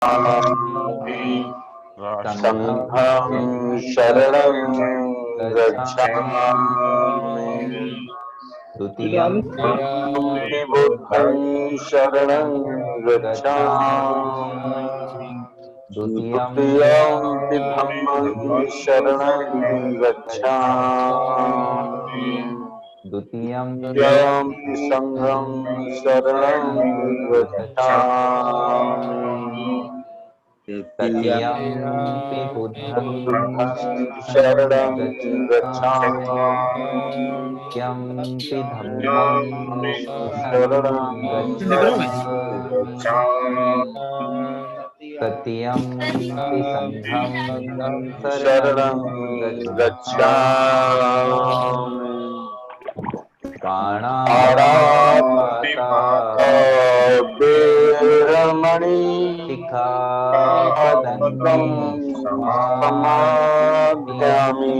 संघं शरणं गच्छामि। द्वितीयंपि बुद्धं शरणं गच्छामि। द्वितीयंपि धम्मं शरणं गच्छामि। द्वितीयंपि संघं शरणं गच्छामि। तृतीयंपि बुद्धं शरणं गच्छामि। तृतीयंपि धम्मं शरणं शरणं गच्छामि। गच्छामि। तृतीयंपि संघं शरणं शरणं गच्छामि। गच्छामि। पाणातिपाता वेरमणि शिखापदं समादियामि। समादयामि।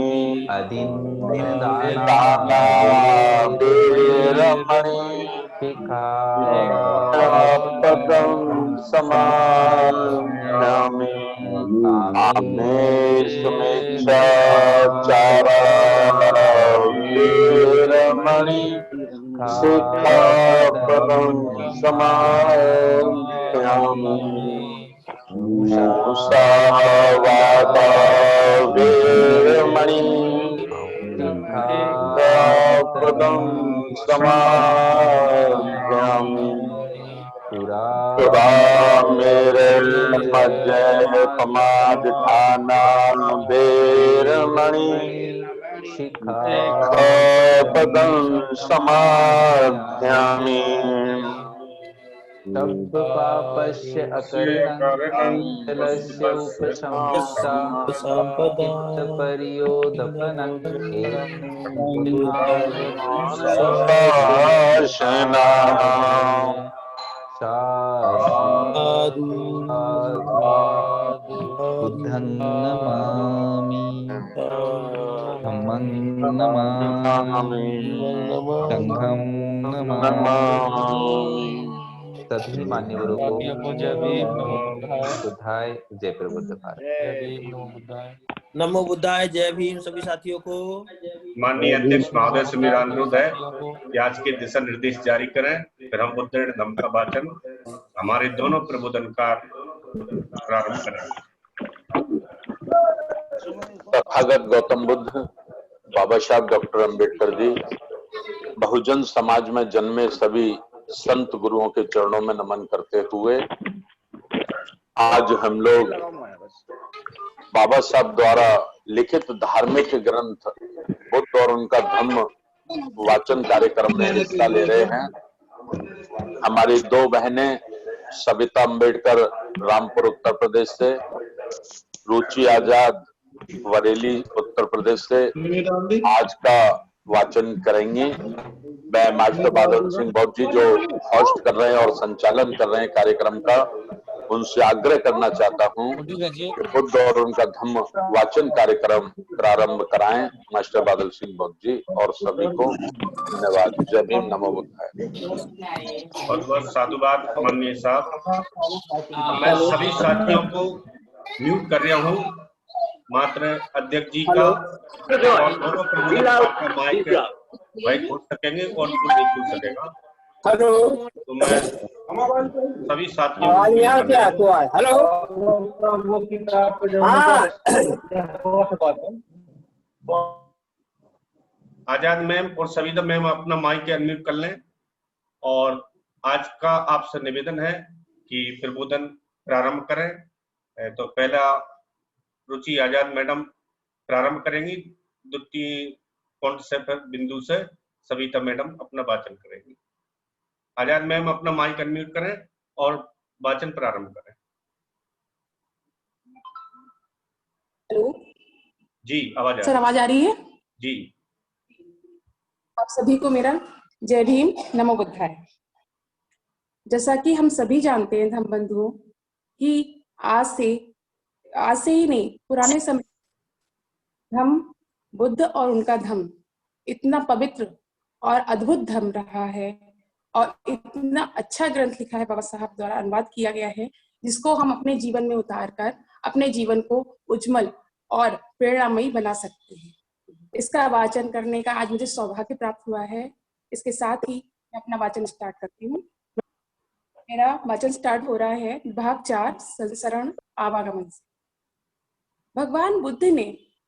अदिन्नदाना वेरमणि शिखापदं पदं समादयामि। आग्नेयेषुमेच्छाचारा वेरमणि शिखापदं समादयामि। मुसावादा वेरमणि शिखापदं समादयामि। मेरे मज्जय समाधिठाना वेरमणि शिखापदं समादयामि। पापस्य अकरणं जलस्य उपशमश्चा चित्तपर्योदपनं शासना बुद्धं नमामि, धम्मं नमामि, संघं नमामि। सभी मान्यवरों को बुद्धाय जय प्रबुद्ध भारत। नमो बुद्धाय जय भीम। सभी साथियों को माननीय अध्यक्ष महोदय से मेरा अनुरोध है कि आज के दिशा निर्देश जारी करें, फिर हम बुद्ध धम्म का वाचन हमारे दोनों प्रबोधनकार प्रारंभ करें। तथागत गौतम बुद्ध, बाबा साहब डॉक्टर अंबेडकर जी, बहुजन समाज में जन्मे सभी संत गुरुओं के चरणों में नमन करते हुए आज हम लोग बाबा साहब द्वारा लिखित धार्मिक ग्रंथ बुद्ध और उनका धम्म वाचन कार्यक्रम में हिस्सा ले रहे हैं। हमारी दो बहनें सविता अंबेडकर रामपुर उत्तर प्रदेश से, रुचि आजाद बरेली उत्तर प्रदेश से आज का वाचन करेंगी। मैं मास्टर बादल सिंह बौद्ध जी जो होस्ट कर रहे हैं और संचालन कर रहे हैं कार्यक्रम का, उनसे आग्रह करना चाहता हूं कि बुद्ध और उनका धम्म वाचन कार्यक्रम प्रारंभ कराएं। मास्टर बादल सिंह बौद्ध जी और सभी को धन्यवाद। जय भीम, नमो बुद्धाय। बहुत बहुत साधुवाद माननीय साहब। मैं सभी साथियों को म्यूट कर रहा हूँ, मात्र अध्यक्ष जी का और दोनों प्रबोधनकार का माइक वही खोल सकेंगे और कोई नहीं खोल सकेगा। हेलो, तो मैं सभी साथियों को हेलो, आजाद मैम और सविता मैम अपना माइक अनम्यूट कर लें। और आज का आपसे निवेदन है कि प्रबोधन प्रारंभ करें। तो पहला रुचि आजाद मैडम प्रारंभ करेंगी, द्वितीय पॉइंट से बिंदु से सविता मैडम अपना वाचन करेंगी। आजाद मैम अपना माइक अनम्यूट करें और वाचन प्रारंभ करें। हेलो जी, आवाज सर, आवाज आ रही है जी। आप सभी को मेरा जय भीम, नमो बुद्धाय। जैसा कि हम सभी जानते हैं धम्म बंधुओं कि आज से ही नहीं, पुराने समय धम्म, बुद्ध और उनका धम्म इतना पवित्र और अद्भुत धर्म रहा है और इतना अच्छा ग्रंथ लिखा है बाबा साहब द्वारा, अनुवाद किया गया है जिसको हम अपने जीवन में उतारकर अपने जीवन को उज्जवल और प्रेरणामयी बना सकते हैं। इसका वाचन करने का आज मुझे सौभाग्य प्राप्त हुआ है। इसके साथ ही मैं अपना वाचन स्टार्ट करती हूँ। मेरा वाचन स्टार्ट हो रहा है भाग 4 संसरण आवागमन से। भगवान बुद्ध ने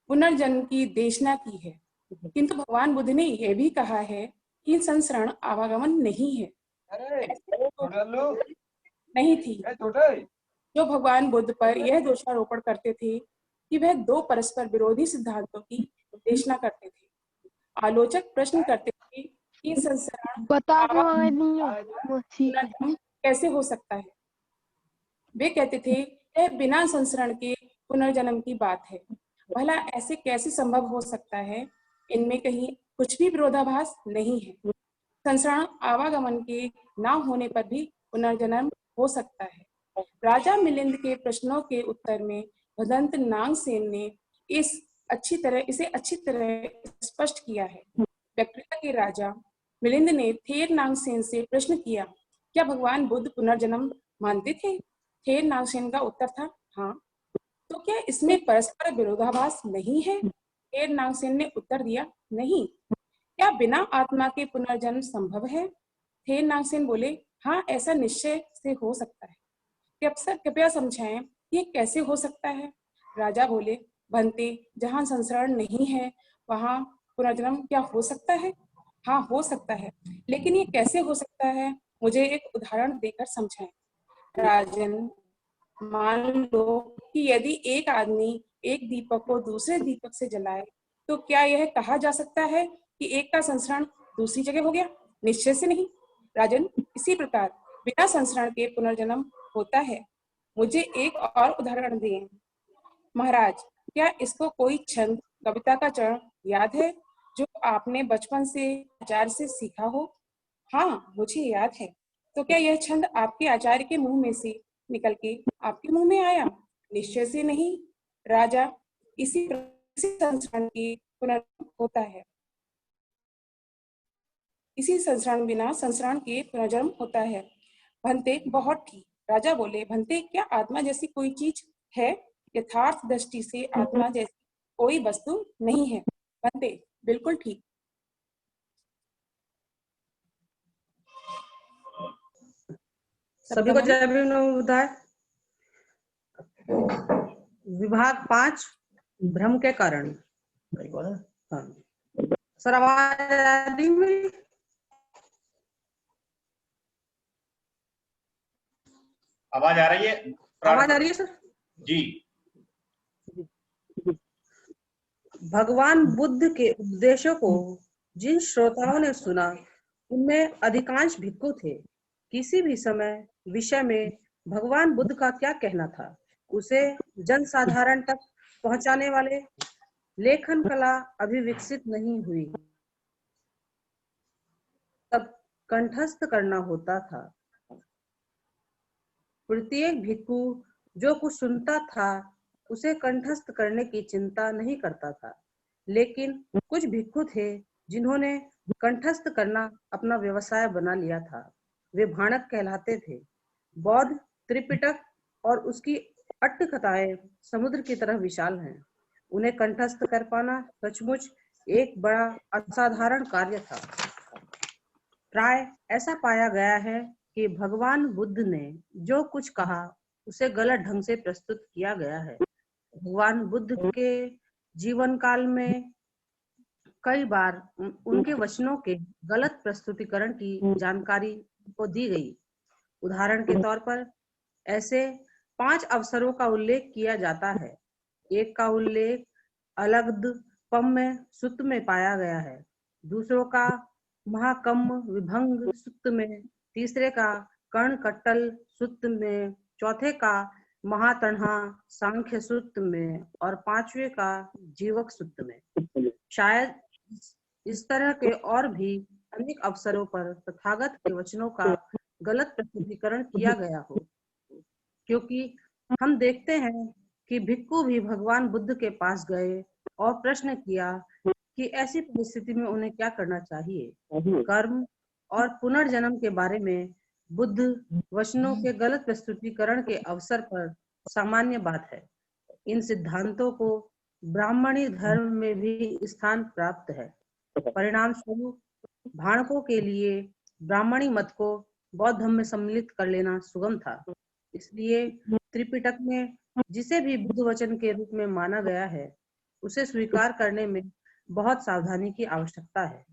पुनर्जन्म की देशना की है, किंतु भगवान बुद्ध ने यह भी कहा है कि संसरण आवागमन नहीं है। नहीं थी जो भगवान बुद्ध पर यह दोषारोपण करते थे कि वह दो परस्पर विरोधी सिद्धांतों की देशना करते थे। आलोचक प्रश्न करते थे कि संसरण पुनर्जन्म कैसे हो सकता है। वे कहते थे यह बिना संसरण के पुनर्जन्म की बात है, भला ऐसे कैसे संभव हो सकता है, इनमें कहीं कुछ भी विरोधाभास नहीं है। संसरण आवागमन के ना होने पर भी पुनर्जन्म हो सकता है। राजा मिलिंद के प्रश्नों के उत्तर में भदंत नागसेन ने इसे अच्छी तरह स्पष्ट किया है। व्यक्तित्व के राजा मिलिंद ने थेर नागसेन से प्रश्न किया, क्या भगवान बुद्ध पुनर्जन्म मानते थे? थेर नागसेन का उत्तर था हाँ। तो क्या इसमें परस्पर विरोधाभास नहीं है? थेर नागसेन ने उत्तर दिया नहीं। क्या बिना आत्मा के पुनर्जन्म संभव है? थेर नागसेन बोले हाँ, ऐसा निश्चय से हो सकता है। कृपया समझाएं ये कैसे हो सकता है? राजा बोले भंते, जहाँ संसरण नहीं है वहाँ पुनर्जन्म क्या हो सकता है? हाँ, हो सकता है, लेकिन ये कैसे हो सकता है? मुझे एक उदाहरण देकर समझाएं। राजन, मान लो कि यदि एक आदमी एक दीपक को दूसरे दीपक से जलाए तो क्या यह कहा जा सकता है कि एक का संसरण दूसरी जगह हो गया? निश्चय से नहीं। राजन, इसी प्रकार बिना संसरण के पुनर्जन्म होता है। मुझे एक और उदाहरण दें। महाराज, क्या इसको कोई छंद कविता का चरण याद है जो आपने बचपन से आचार्य से सीखा हो? हाँ, मुझे याद है। तो क्या यह छंद आपके आचार्य के मुंह में से निकल के आपके मुंह में आया? निश्चय से नहीं। राजा, इसी संसरण की पुनर्जन्म होता है। इसी संसरण बिना संसरण के पुनर्जन्म होता है। भंते, बहुत ठीक। राजा बोले भंते, क्या आत्मा जैसी कोई चीज है? यथार्थ दृष्टि से आत्मा जैसी कोई वस्तु नहीं है। भंते, बिल्कुल ठीक। सभी को जय भीम नमो बुद्धाय। विभाग 5 भ्रम के कारण। हाँ। सर आवाज आ रही है? आवाज आ रही है? आवाज आ रही है सर जी। भगवान बुद्ध के उपदेशों को जिन श्रोताओं ने सुना उनमें अधिकांश भिक्खु थे। किसी भी समय विषय में भगवान बुद्ध का क्या कहना था उसे जन साधारण तक पहुंचाने वाले लेखन कला अभी विकसित नहीं हुई, तब कंठस्थ करना होता था। प्रत्येक भिक्खु जो कुछ सुनता था उसे कंठस्थ करने की चिंता नहीं करता था, लेकिन कुछ भिक्खु थे जिन्होंने कंठस्थ करना अपना व्यवसाय बना लिया था। वे भाणक कहलाते थे। बौद्ध त्रिपिटक और उसकी अट्टकथाएं समुद्र की तरह विशाल हैं। उन्हें कंठस्थ कर पाना सचमुच एक बड़ा असाधारण कार्य था। प्राय ऐसा पाया गया है कि भगवान बुद्ध ने जो कुछ कहा उसे गलत ढंग से प्रस्तुत किया गया है। भगवान बुद्ध के जीवन काल में कई बार उनके वचनों के गलत प्रस्तुतिकरण की जानकारी को दी गई। उदाहरण के तौर पर ऐसे 5 अवसरों का उल्लेख किया जाता है। एक का उल्लेख अलगदपम्य सुत्त में पाया गया है, दूसरों का महाकम्म विभंग सुत्त में, तीसरे का कर्णकट्टल सुत्त में, चौथे का महातणहा सांख्य सुत्त में और 5वें का जीवक सुत्त में। शायद इस तरह के और भी अनेक अवसरों पर तथागत के वचनों का गलत प्रस्तुतिकरण किया गया हो, क्योंकि हम देखते हैं कि भिक्खु भी भगवान बुद्ध के पास गए और प्रश्न किया कि ऐसी परिस्थिति में उन्हें क्या करना चाहिए। कर्म और पुनर्जन्म के बारे में बुद्ध वचनों के गलत प्रस्तुतिकरण के अवसर पर सामान्य बात है। इन सिद्धांतों को ब्राह्मणी धर्म में भी स्थान प्राप्त है। परिणाम स्वरूप भाणकों के लिए ब्राह्मणी मत को बौद्ध धर्म में सम्मिलित कर लेना सुगम था। इसलिए त्रिपिटक में जिसे भी बुद्ध वचन के रूप में माना गया है, उसे स्वीकार करने में बहुत सावधानी की आवश्यकता है।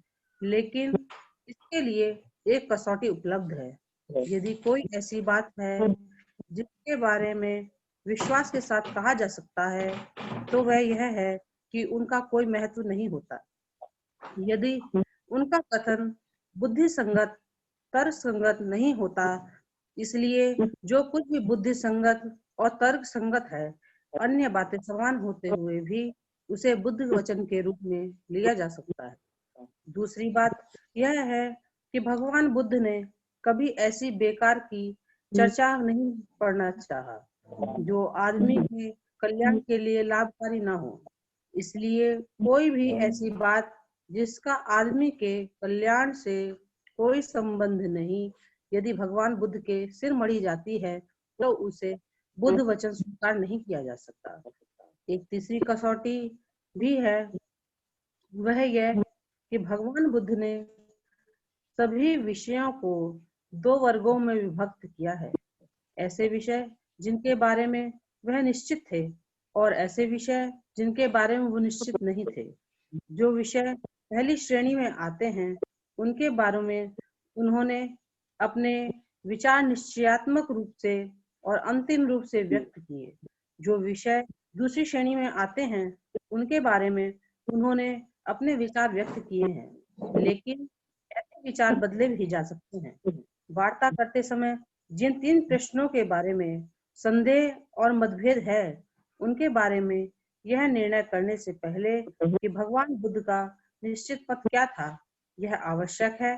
लेकिन इसके लिए एक कसौटी उपलब्ध है। यदि कोई ऐसी बात है जिसके बारे में विश्वास के साथ कहा जा सकता है, तो वह यह है कि उनका कोई महत्व नहीं होता। यदि उनका कथन बुद्धि संगत, तर्क संगत नहीं होता, इसलिए जो कुछ भी बुद्धि संगत और तर्क संगत है, अन्य बातें समान होते हुए भी उसे बुद्ध वचन के रूप में लिया जा सकता है। दूसरी बात यह है कि भगवान बुद्ध ने कभी ऐसी बेकार की चर्चा नहीं पढ़ना चाहा जो आदमी के कल्याण के लिए लाभकारी ना हो। इसलिए कोई भी ऐसी बात जिसका आदमी के कल्याण से कोई संबंध नहीं, यदि भगवान बुद्ध के सिर मढ़ी जाती है, तो उसे बुद्ध वचन स्वीकार नहीं किया जा सकता। एक तीसरी कसौटी भी है, वह यह कि भगवान बुद्ध ने सभी विषयों को दो वर्गों में विभक्त किया है। ऐसे विषय जिनके बारे में वह निश्चित थे और ऐसे विषय जिनके बारे में वो निश्चित नहीं थे। जो विषय पहली श्रेणी में आते हैं, उनके बारे में उन्होंने अपने विचार निश्चयात्मक रूप से और अंतिम रूप से व्यक्त किए। जो विषय दूसरी श्रेणी में आते हैं, उनके बारे में उन्होंने अपने विचार व्यक्त किए हैं, लेकिन ऐसे विचार बदले भी जा सकते हैं। वार्ता करते समय जिन 3 प्रश्नों के बारे में संदेह और मतभेद है, उनके बारे में यह निर्णय करने से पहले कि भगवान बुद्ध का निश्चित पथ क्या था, यह आवश्यक है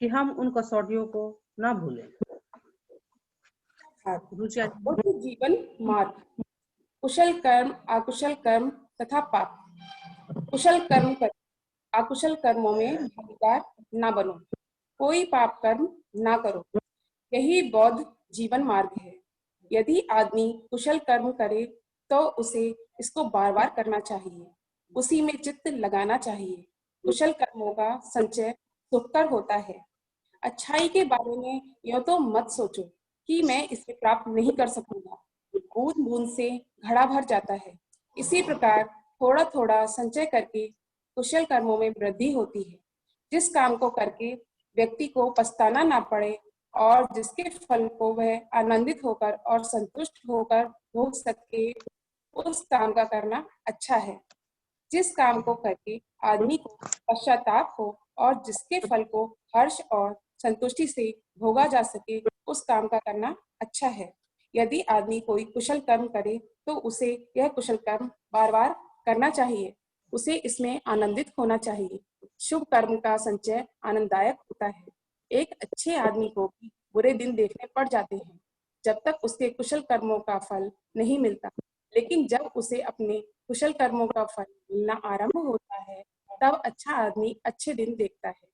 कि हम उन कसौटियों को न भूलें। बुद्ध जीवन मार्ग, कुशल कर्म, अकुशल कर्म तथा पाप। कुशल कर्म कर, अकुशल कर्मों में भागीदार ना बनो, कोई पाप कर्म ना करो, यही बौद्ध जीवन मार्ग है। यदि आदमी कुशल कर्म करे तो उसे इसको बार बार करना चाहिए, उसी में चित्त लगाना चाहिए। कुशल कर्मों का संचय सुखकर होता है। अच्छाई के बारे में यह तो मत सोचो कि मैं इसे प्राप्त नहीं कर सकूंगा। बूंद बूंद से घड़ा भर जाता है। इसी प्रकार थोड़ा थोड़ा संचय करके कुशल कर्मों में वृद्धि होती है। जिस काम को करके व्यक्ति को पछताना ना पड़े और जिसके फल को वह आनंदित होकर और संतुष्ट होकर भोग सके, उस काम का करना अच्छा है। जिस काम को करके आदमी को पश्चाताप हो और जिसके फल को हर्ष और संतुष्टि से भोगा जा सके, उस काम का करना अच्छा है। यदि आदमी कोई कुशल कर्म करे तो उसे यह कुशल कर्म बार बार करना चाहिए, उसे इसमें आनंदित होना चाहिए। शुभ कर्म का संचय आनंददायक होता है। एक अच्छे आदमी को भी बुरे दिन देखने पड़ जाते हैं जब तक उसके कुशल कर्मों का फल नहीं मिलता, लेकिन जब उसे अपने कुशल कर्मों का फल मिलना आरंभ होता है, तब अच्छा आदमी अच्छे दिन देखता है।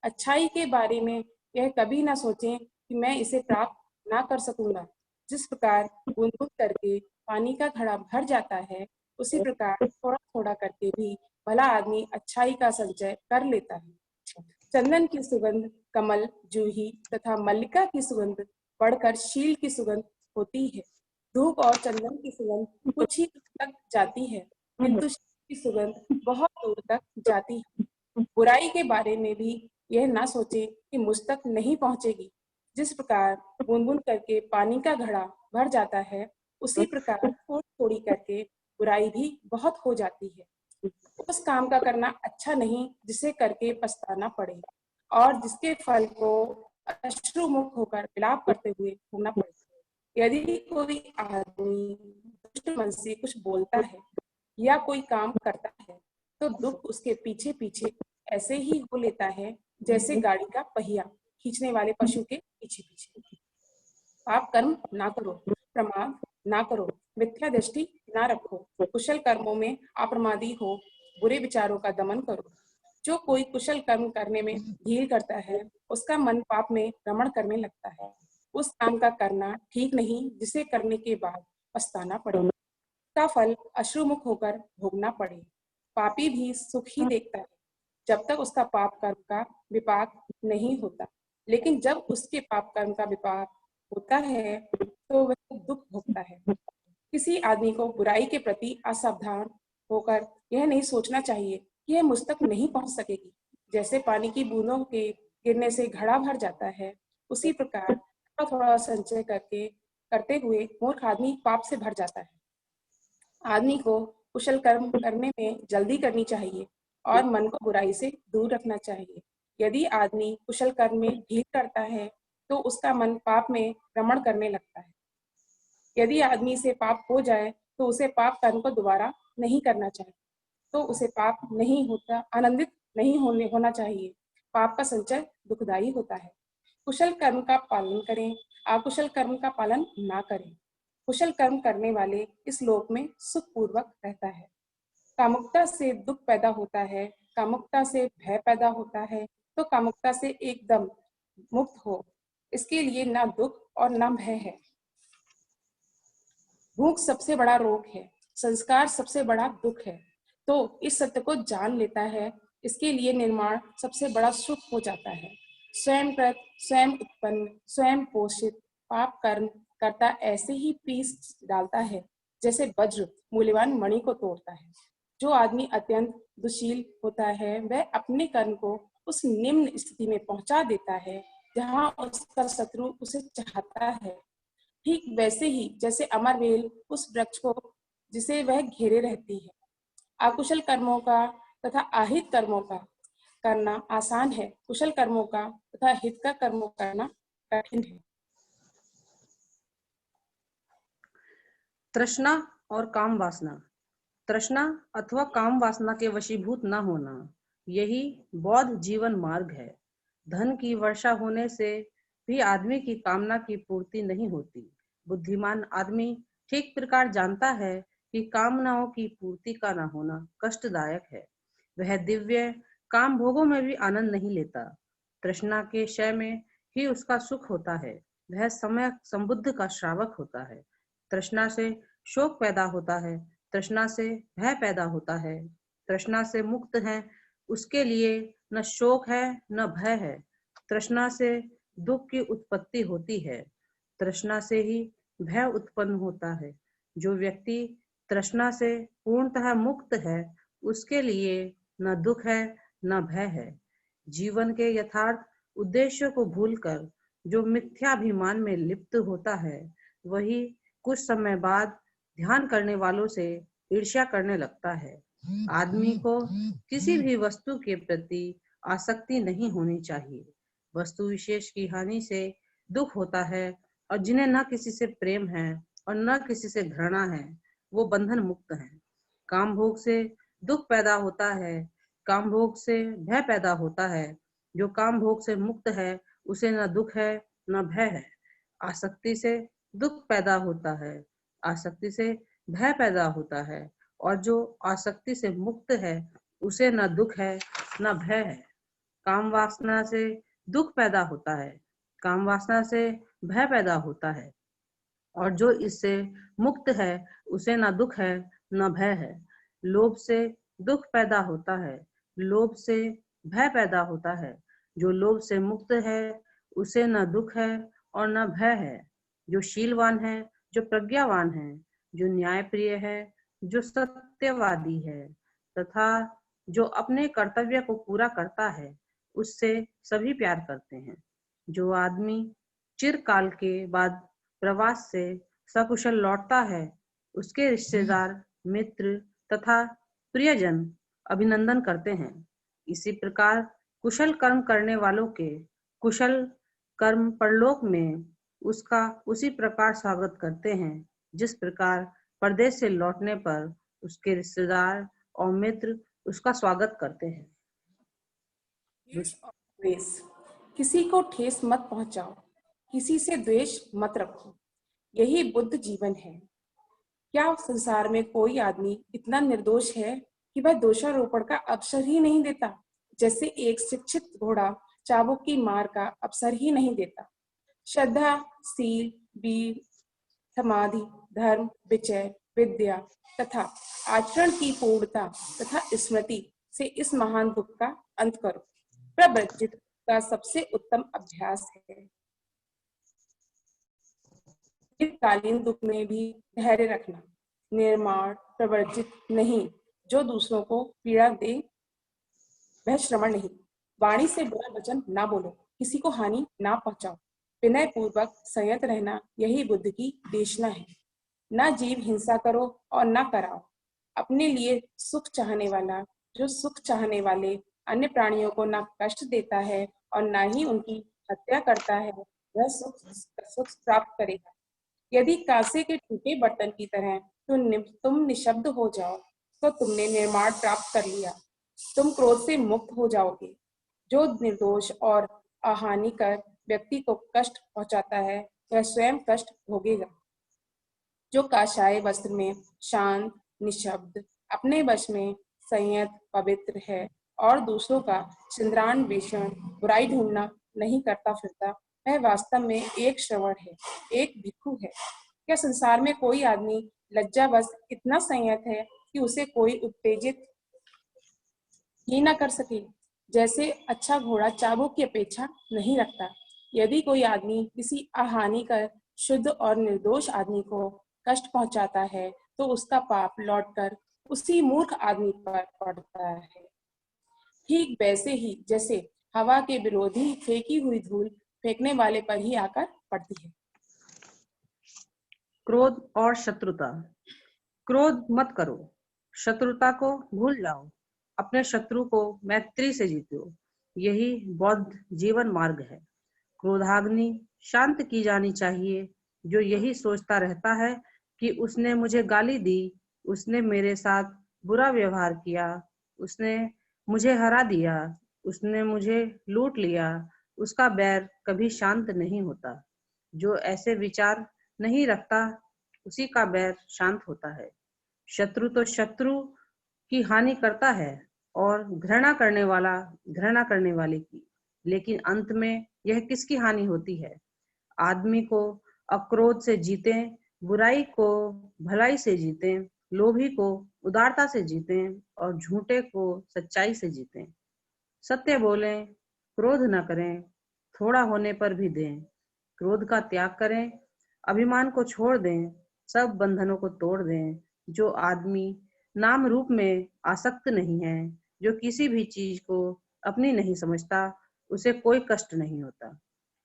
अच्छाई के बारे में यह कभी ना सोचें कि मैं इसे प्राप्त ना कर सकूंगा। जिस प्रकार बूंद बूंद करके पानी का घड़ा भर जाता है, उसी प्रकार थोड़ा थोड़ा करके भी भला आदमी अच्छाई का संचय कर लेता है। चंदन की सुगंध कमल, जूही तथा मल्लिका की सुगंध बढ़कर शील की सुगंध होती है। धूप और चंदन की सुगंध कुछ ही दूर तक जाती है, किंतु शील की सुगंध बहुत दूर तक जाती है। बुराई के बारे में भी यह ना सोचे कि मुझ तक नहीं पहुंचेगी। जिस प्रकार बूंद बूंद करके पानी का घड़ा भर जाता है, उसी प्रकार थोड़ी थोड़ी करके बुराई भी बहुत हो जाती है। उस काम का करना अच्छा नहीं जिसे करके पछताना पड़े और जिसके फल को अश्रुमुख होकर विलाप करते हुए भोगना पड़े। यदि कोई आदमी दुष्ट मन से कुछ बोलता है या कोई काम करता है, तो दुख उसके पीछे पीछे ऐसे ही हो लेता है जैसे गाड़ी का पहिया खींचने वाले पशु के पीछे पीछे। पाप कर्म ना करो, प्रमाद ना करो, मिथ्या दृष्टि ना रखो, कुशल कर्मों में अप्रमादी हो, बुरे विचारों का दमन करो। जो कोई कुशल कर्म करने में ढील करता है, उसका मन पाप में रमण करने लगता है। उस काम का करना ठीक नहीं जिसे करने के बाद पछताना पड़े, का फल अश्रुमुख होकर भोगना पड़े। पापी भी सुख ही देखता है जब तक उसका पाप कर्म का विपाक नहीं होता, लेकिन जब उसके पाप कर्म का विपाक होता है तो वह दुख भोगता है। किसी आदमी को बुराई के प्रति असावधान होकर यह नहीं सोचना चाहिए कि यह मुझ तक नहीं पहुंच सकेगी। जैसे पानी की बूंदों के गिरने से घड़ा भर जाता है, उसी प्रकार थोड़ा थोड़ा संचय करते हुए मूर्ख आदमी पाप से भर जाता है। आदमी को कुशल कर्म करने में जल्दी करनी चाहिए और मन को बुराई से दूर रखना चाहिए। यदि आदमी कुशल कर्म में ढील करता है तो उसका मन पाप में रमण करने लगता है। यदि आदमी से पाप हो जाए तो उसे पाप कर्म को दोबारा नहीं करना चाहिए, तो उसे पाप नहीं होता, आनंदित नहीं होना चाहिए। पाप का संचय दुखदायी होता है। कुशल कर्म का पालन करें, अकुशल कर्म का पालन ना करें। कुशल कर्म करने वाले इस लोक में सुख पूर्वक रहता है। कामुकता से दुख पैदा होता है, कामुकता से भय पैदा होता है, तो कामुकता से एकदम मुक्त हो, इसके लिए ना दुख और ना भय है। भूख सबसे बड़ा रोग है, संस्कार सबसे बड़ा दुख है, तो इस सत्य को जान लेता है, इसके लिए निर्माण सबसे बड़ा सुख हो जाता है। स्वयं कृत, स्वयं उत्पन्न, स्वयं पोषित पाप कर्म करता ऐसे ही पीस डालता है जैसे वज्र मूल्यवान मणि को तोड़ता है। जो आदमी अत्यंत दुशील होता है वह अपने कर्म को उस निम्न स्थिति में पहुंचा देता है जहां उसका शत्रु उसे चाहता है। ठीक वैसे ही जैसे अमर वेल उस वृक्ष को जिसे वह घेरे रहती है। अकुशल कर्मों का तथा अहित कर्मों का करना आसान है, कुशल कर्मों का तथा हित का कर्मों करना कठिन है। तृष्णा और काम वासना। तृष्णा अथवा काम वासना के वशीभूत न होना, यही बौद्ध जीवन मार्ग है। धन की वर्षा होने से भी आदमी की कामना की पूर्ति नहीं होती। बुद्धिमान आदमी ठीक प्रकार जानता है कि कामनाओं की पूर्ति का न होना कष्टदायक है। वह दिव्य काम भोगों में भी आनंद नहीं लेता। तृष्णा के क्षय में ही उसका सुख होता है। वह समय संबुद्ध का श्रावक होता है। तृष्णा से शोक पैदा होता है, तृष्णा से भय पैदा होता है। तृष्णा से मुक्त है उसके लिए न शोक है न भय है। तृष्णा से दुख की उत्पत्ति होती है, तृष्णा से ही भय उत्पन्न होता है। जो व्यक्ति तृष्णा से पूर्णतः मुक्त है उसके लिए न दुख है न भय है। जीवन के यथार्थ उद्देश्य को भूलकर जो मिथ्याभिमान में लिप्त होता है वही कुछ समय बाद ध्यान करने वालों से ईर्ष्या करने लगता है। आदमी को किसी भी वस्तु के प्रति आसक्ति नहीं होनी चाहिए। वस्तु विशेष की हानि से दुख होता है और जिन्हें न किसी से प्रेम है और न किसी से घृणा है वो बंधन मुक्त है। काम भोग से दुख पैदा होता है, काम भोग से भय पैदा होता है। जो काम भोग से मुक्त है उसे न दुख है न भय है। आसक्ति से दुख पैदा होता है, आसक्ति से भय पैदा होता है, और जो आसक्ति से मुक्त है उसे न दुख है न भय है। काम वासना से दुख पैदा होता है, काम वासना से भय पैदा होता है, और जो इससे मुक्त है उसे न दुख है न भय है। लोभ से दुख पैदा होता है, लोभ से भय पैदा होता है। जो लोभ से मुक्त है उसे न दुख है और न भय है। जो शीलवान है, जो प्रज्ञावान है, जो न्यायप्रिय है, जो सत्यवादी है तथा जो अपने कर्तव्य को पूरा करता है उससे सभी प्यार करते हैं। जो आदमी चिरकाल के बाद प्रवास से सकुशल लौटता है उसके रिश्तेदार, मित्र तथा प्रियजन अभिनंदन करते हैं। इसी प्रकार कुशल कर्म करने वालों के कुशल कर्म परलोक में उसका उसी प्रकार स्वागत करते हैं जिस प्रकार परदेश से लौटने पर उसके रिश्तेदार और मित्र उसका स्वागत करते हैं। द्वेष, किसी को ठेस मत पहुंचाओ, किसी से द्वेष मत रखो, यही बुद्ध जीवन है। क्या संसार में कोई आदमी इतना निर्दोष है कि वह दोषारोपण का अवसर ही नहीं देता? जैसे एक शिक्षित घोड़ा चाबुक की मार का अवसर ही नहीं देता, श्रद्धा, सील, वीर, समाधि, धर्म, विजय, विद्या तथा आचरण की पूर्णता तथा स्मृति से इस महान दुख का अंत करो। प्रव्रजित का सबसे उत्तम अभ्यास है। कालीन दुख में भी धैर्य रखना। निर्माण प्रवर्जित नहीं, जो दूसरों को पीड़ा दे वह श्रवण नहीं। वाणी से बुरा वचन ना बोलो, किसी को हानि ना पहुंचाओ। विनय पूर्वक संयत रहना यही बुद्ध की देशना है। ना जीव हिंसा करो और ना कराओ। अपने लिए सुख चाहने वाला जो सुख चाहने वाले अन्य प्राणियों को ना कष्ट देता है और ना ही उनकी हत्या करता है, वह सुख प्राप्त करेगा। यदि कांसे के टूटे बर्तन की तरह तुम निशब्द हो जाओ तो तुमने निर्माण प्राप्त कर लिया। तुम क्रोध से मुक्त हो जाओगे। जो निर्दोष और अहानिकर व्यक्ति को कष्ट पहुंचाता है वह स्वयं कष्ट भोगेगा। जो काशाय वस्त्र में शांत, निशब्द, अपने वश में संयत, पवित्र है और दूसरों का चंद्रान्वेषण, बुराई ढूंढना नहीं करता फिरता, वह वास्तव में एक श्रवण है, एक भिक्षु है। क्या संसार में कोई आदमी लज्जावश इतना संयत है कि उसे कोई उत्तेजित ही न कर सके? जैसे अच्छा घोड़ा चाबुक की अपेक्षा नहीं रखता। यदि कोई आदमी किसी अहानिकर शुद्ध और निर्दोष आदमी को कष्ट पहुंचाता है तो उसका पाप लौटकर उसी मूर्ख आदमी पर पड़ता है। ठीक वैसे ही जैसे हवा के विरोधी फेंकी हुई धूल फेंकने वाले पर ही आकर पड़ती है। क्रोध और शत्रुता। क्रोध मत करो, शत्रुता को भूल जाओ। अपने शत्रु को मैत्री से जीतो, यही बौद्ध जीवन मार्ग है। क्रोधाग्नि शांत की जानी चाहिए। जो यही सोचता रहता है कि उसने मुझे गाली दी, उसने मेरे साथ बुरा व्यवहार किया, उसने मुझे हरा दिया, उसने मुझे लूट लिया, उसका बैर कभी शांत नहीं होता। जो ऐसे विचार नहीं रखता उसी का बैर शांत होता है। शत्रु तो शत्रु की हानि करता है और घृणा करने वाले की, लेकिन अंत में यह किसकी हानि होती है? आदमी को अक्रोध से जीतें, बुराई को भलाई से जीतें, लोभी को उदारता से जीतें और झूठे को सच्चाई से जीतें। सत्य बोलें, क्रोध न करें, थोड़ा होने पर भी दें, क्रोध का त्याग करें, अभिमान को छोड़ दें, सब बंधनों को तोड़ दें। जो आदमी नाम रूप में आसक्त नहीं है, जो किसी भी चीज को अपनी नहीं समझता, उसे कोई कष्ट नहीं होता।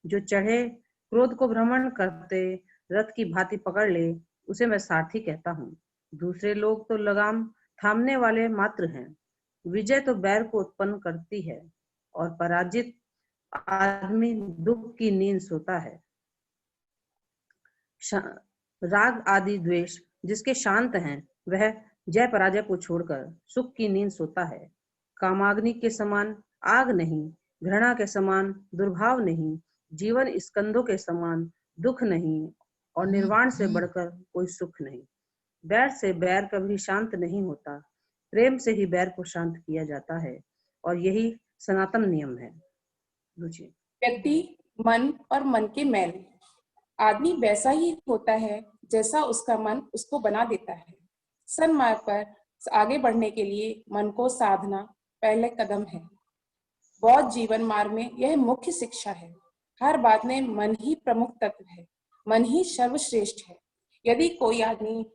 जो चढ़े क्रोध को भ्रमण करते रथ की भांति पकड़ ले, उसे मैं सारथी कहता हूँ। दूसरे लोग तो लगाम थामने वाले मात्र हैं। विजय तो बैर को उत्पन्न करती है और पराजित आदमी दुख की नींद सोता है। राग आदि द्वेष जिसके शांत हैं, वह जय पराजय को छोड़कर सुख की नींद सोता है। कामाग्नि के समान आग नहीं, घृणा के समान दुर्भाव नहीं, जीवन स्कंदों के समान दुख नहीं और निर्वाण से बढ़कर कोई सुख नहीं। बैर से बैर कभी शांत नहीं होता, प्रेम से ही बैर को शांत किया जाता है और यही सनातन नियम है। व्यक्ति, मन और मन के मैल। आदमी वैसा ही होता है जैसा उसका मन उसको बना देता है। सन्मार्ग पर आगे बढ़ने के लिए मन को साधना पहले कदम है। बौद्ध जीवन मार्ग में यह मुख्य शिक्षा है। हर बात में मन ही प्रमुख तत्व है, मन ही सर्वश्रेष्ठ है। यदि कोई आदमी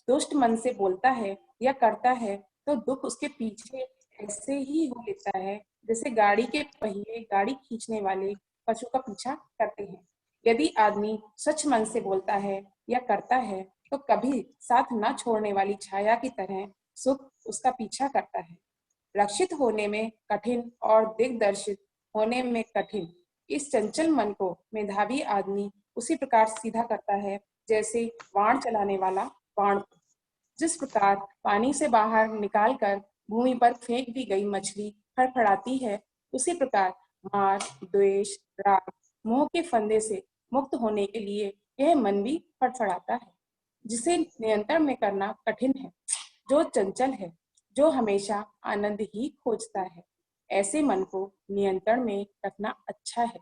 दुष्ट मन से बोलता है या करता है तो दुख उसके पीछे ऐसे ही हो लेता है जैसे गाड़ी के पहिए गाड़ी खींचने वाले पशु का पीछा करते हैं। यदि आदमी सच मन से बोलता है या करता है तो कभी साथ न छोड़ने वाली छाया की तरह सुख उसका पीछा करता है। रक्षित होने में कठिन और दिग्दर्शित होने में कठिन इस चंचल मन को मेधावी आदमी उसी प्रकार सीधा करता है जैसे बाण चलाने वाला बाण को। जिस प्रकार पानी से बाहर निकालकर भूमि पर फेंक दी गई मछली फड़फड़ाती है, उसी प्रकार मार, द्वेष, राग, मोह के फंदे से मुक्त होने के लिए यह मन भी फड़फड़ाता है, जिसे नियंत्रण में करना कठिन है। जो चंचल है, जो हमेशा आनंद ही खोजता है, ऐसे मन को नियंत्रण में रखना अच्छा है।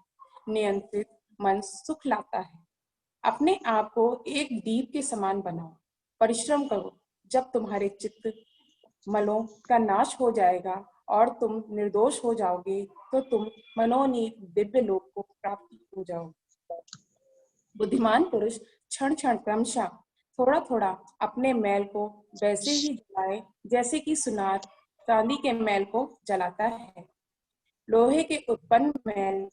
नियंत्रित मन सुख लाता है। अपने आप को एक दीप के समान बनाओ, परिश्रम करो। जब तुम्हारे चित्त मलों का नाश हो जाएगा और तुम निर्दोष हो जाओगे तो तुम मनोनीत दिव्य लोक को प्राप्त हो जाओगे। बुद्धिमान पुरुष क्षण क्षण क्रमशः थोड़ा थोड़ा अपने मैल को वैसे ही जलाए जैसे कि सुनार चांदी के मैल को जलाता है। लोहे के उत्पन्न मैल